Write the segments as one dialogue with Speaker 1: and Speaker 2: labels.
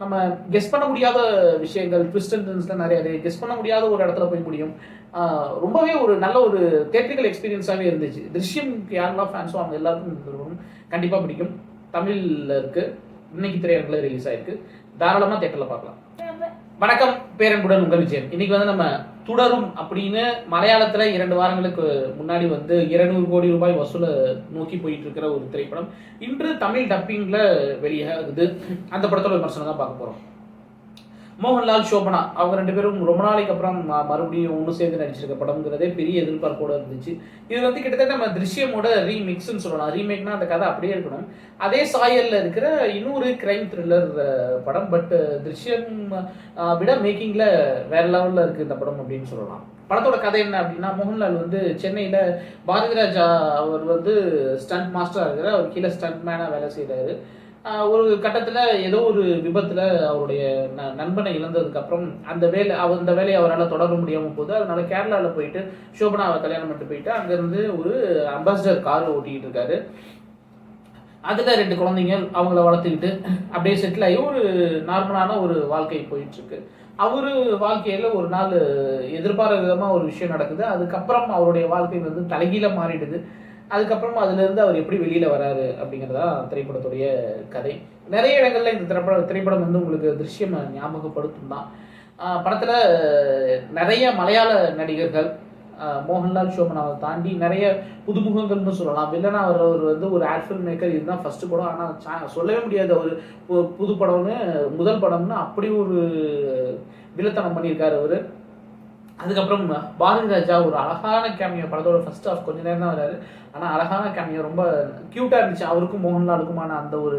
Speaker 1: நம்ம கெஸ் பண்ண முடியாத விஷயங்கள், ட்விஸ்ட் அண்ட் டர்ன்ஸ்ல நிறைய கெஸ் பண்ண முடியாத ஒரு இடத்துல போய் முடியும். ரொம்பவே ஒரு நல்ல ஒரு தியேட்ரிக்கல் எக்ஸ்பீரியன்ஸாகவே இருந்துச்சு. திருஷ்யம்க்கு யாரெல்லாம் ஃபேன்ஸோ அவங்க எல்லாருக்கும் இந்த படம் கண்டிப்பாக பிடிக்கும். தமிழில் இருக்குது, இன்னைக்கு திரையரங்கில் ரிலீஸ் ஆயிருக்கு. தாராளமாக தியேட்டரில் பார்க்கலாம். வணக்கம், பேரன்புடன் உங்கள் விஜயன். இன்னைக்கு வந்து நம்ம தொடரும் அப்படின்னு மலையாளத்தில் 2 வாரங்களுக்கு முன்னாடி வந்து 200 கோடி ரூபாய் வசூலை நோக்கி போயிட்டு இருக்கிற ஒரு திரைப்படம் இன்று தமிழ் டப்பிங்கில் வெளியாகுது. அந்த படத்தோட விமர்சனம் தான் பார்க்க போகிறோம். மோகன்லால், சோபனா அவங்க 2 பேரும் ரொம்ப நாளைக்கு அப்புறம் மறுபடியும் ஒன்று சேர்ந்து நடிச்சிருக்க படம்ங்கிறதே பெரிய எதிர்பார்ப்போட இருந்துச்சு. இது வந்து கிட்டத்தட்ட நம்ம திருஷ்யமோட ரீமிக்ஸ்ன்னு சொல்லலாம். ரீமேக்னா அந்த கதை அப்படியே இருக்கணும். அதே சாயலில் இருக்கிற இன்னொரு கிரைம் த்ரில்லர் படம். பட் திருஷ்யம் விட மேக்கிங்கில் வேற லெவலில் இருக்குது இந்த படம் அப்படின்னு சொல்லலாம். படத்தோட கதை என்ன அப்படின்னா, மோகன்லால் வந்து சென்னையில் பாரதிராஜா அவர் வந்து ஸ்டண்ட் மாஸ்டராக இருக்கிற, அவர் கீழே ஸ்டண்ட் மேனாக வேலை செய்கிறாரு. ஒரு கட்டத்தில் ஏதோ ஒரு விபத்தில் அவருடைய நண்பனை இழந்ததுக்கப்புறம் அந்த வேலையை அவரால் தொடர முடியாமல் போகுது. அதனால கேரளாவில் போயிட்டு சோபனாவை கல்யாணம் பண்ணிட்டு போயிட்டு அங்கேருந்து ஒரு அம்பாசிடர் கார் ஓட்டிக்கிட்டு இருக்காரு. அதில் 2 குழந்தைங்க அவங்கள வளர்த்துக்கிட்டு அப்படியே செட்டில் ஆகி ஒரு நார்மலான ஒரு வாழ்க்கை போயிட்டுருக்கு. அவர் வாழ்க்கையில் ஒரு நாள் எதிர்பாராத விதமாக ஒரு விஷயம் நடக்குது. அதுக்கப்புறம் அவருடைய வாழ்க்கை வந்து தலைகீழ மாறிடுது. அதுக்கப்புறம் அதுலேருந்து அவர் எப்படி வெளியில் வராரு அப்படிங்கிறதா திரைப்படத்துடைய கதை. நிறைய இடங்களில் இந்த திரைப்படம் வந்து உங்களுக்கு திருஷ்யம் ஞாபகப்படுத்தும் தான். படத்தில் நிறைய மலையாள நடிகர்கள், மோகன்லால், சோபனாவை தாண்டி நிறைய புதுமுகங்கள்னு சொல்லலாம். வில்லனா அவர் வந்து ஒரு ஆட் ஃபில்ம் மேக்கர். இதுதான் ஃபர்ஸ்ட் படம். ஆனால் சொல்லவே முடியாது ஒரு புது படம்னு, முதல் படம்னு அப்படி ஒரு வில்லத்தனம் பண்ணியிருக்காரு அவர். அதுக்கப்புறம் பாரதிராஜா ஒரு அழகான கேமியோ, படத்தோட ஃபர்ஸ்ட் ஹாஃப் கொஞ்ச நேரம் தான் வராரு. ஆனால் அழகான கேமியோ, ரொம்ப க்யூட்டாக இருந்துச்சு. அவருக்கும் மோகன்லாலுக்குமான அந்த ஒரு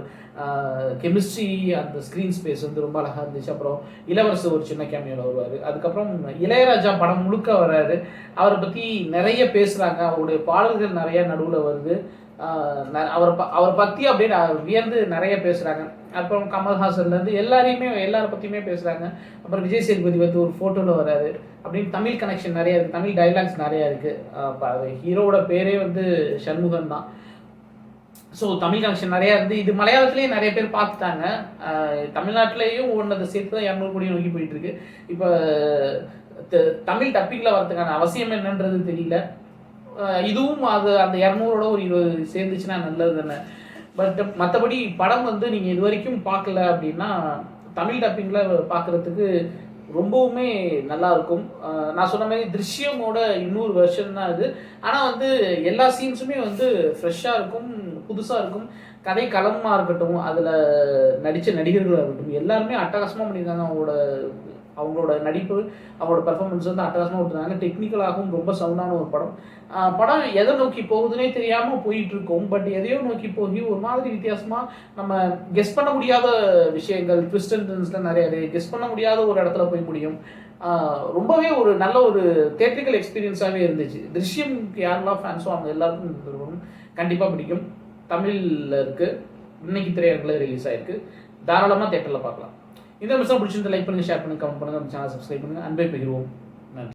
Speaker 1: கெமிஸ்ட்ரி, அந்த ஸ்க்ரீன் ஸ்பேஸ் வந்து ரொம்ப அழகாக இருந்துச்சு. அப்புறம் இளவரசர் ஒரு சின்ன கேமியோவில் வருவார். அதுக்கப்புறம் இளையராஜா படம் முழுக்க வராரு. அவரை பற்றி நிறைய பேசுகிறாங்க. அவருடைய பாடல்கள் நிறைய நடுவில் வருது. அவரை பற்றி அப்படியே வியந்து நிறைய பேசுகிறாங்க. அப்புறம் கமல்ஹாசன்லேருந்து எல்லாரை பற்றியுமே பேசுகிறாங்க. அப்புறம் விஜய் சேதுபதி வந்து ஒரு ஃபோட்டோவில் வராரு. அப்படின்னு தமிழ் கனெக்ஷன் நிறையா இருக்குது, தமிழ் டைலாக்ஸ் நிறையா இருக்குது. ஹீரோவோட பேரே வந்து சண்முகன் தான். ஸோ தமிழ் கனெக்ஷன் நிறையா இருந்து இது மலையாளத்துலேயே நிறைய பேர் பார்த்துட்டாங்க. தமிழ்நாட்டிலேயும் ஒன்றதை சேர்த்து தான் 200 கோடி நோக்கி போயிட்டுருக்கு. இப்போ தமிழ் டப்பிங்கில் வரதுக்கான அவசியம் என்னன்றது தெரியல. இதுவும் அது அந்த 200ஓட ஒரு 20 சேர்ந்துச்சுன்னா நல்லது தானே. பட் மற்றபடி படம் வந்து நீங்கள் இது வரைக்கும் பார்க்கல அப்படின்னா தமிழ் டப்பிங்கில் பார்க்குறதுக்கு ரொம்பவுமே நல்லாயிருக்கும். நான் சொன்ன மாதிரி திருஷ்யமோட இன்னொரு வெர்ஷன் தான் இது. ஆனால் வந்து எல்லா சீன்ஸுமே வந்து ஃப்ரெஷ்ஷாக இருக்கும், புதுசாக இருக்கும். கதை களமாக இருக்கட்டும், அதில் நடித்த நடிகர்களாக இருக்கட்டும், எல்லாருமே அட்டகாசமாக பண்ணியிருக்காங்க. அவங்களோட நடிப்பு, அவங்களோட பெர்ஃபார்மன்ஸ் வந்து அட்டகாசமாக விட்டுருந்தாங்க. டெக்னிக்கலாகவும் ரொம்ப சவுண்டான ஒரு படம். படம் எதை நோக்கி போகுதுன்னே தெரியாமல் போயிட்டுருக்கோம். பட் எதையோ நோக்கி போய் ஒரு மாதிரி வித்தியாசமாக நம்ம கெஸ் பண்ண முடியாத விஷயங்கள், ட்விஸ்ட் அண்ட் டர்ன்ஸில் நிறைய கெஸ் பண்ண முடியாத ஒரு இடத்துல போய் முடியும். ரொம்பவே ஒரு நல்ல ஒரு தியேட்ரிக்கல் எக்ஸ்பீரியன்ஸாகவே இருந்துச்சு. திருஷ்யம்க்கு யாரெல்லாம் ஃபேன்ஸோ அவங்க எல்லாருக்கும் இந்த படம் கண்டிப்பாக பிடிக்கும். தமிழில் இருக்குது, இன்னைக்கு திரையரங்கில் ரிலீஸ் ஆயிருக்கு. தாராளமாக தியேட்டரில் பார்க்கலாம். இந்த விஷயம் பிடிச்சிருந்தா லைக் பண்ணுங்கள், ஷேர் பண்ணுங்கள், கமெண்ட் பண்ணுங்கள், நம்ம சேனல் சப்ஸ்கிரைப் பண்ணுங்கள். அன்பை பகிர்வோம்.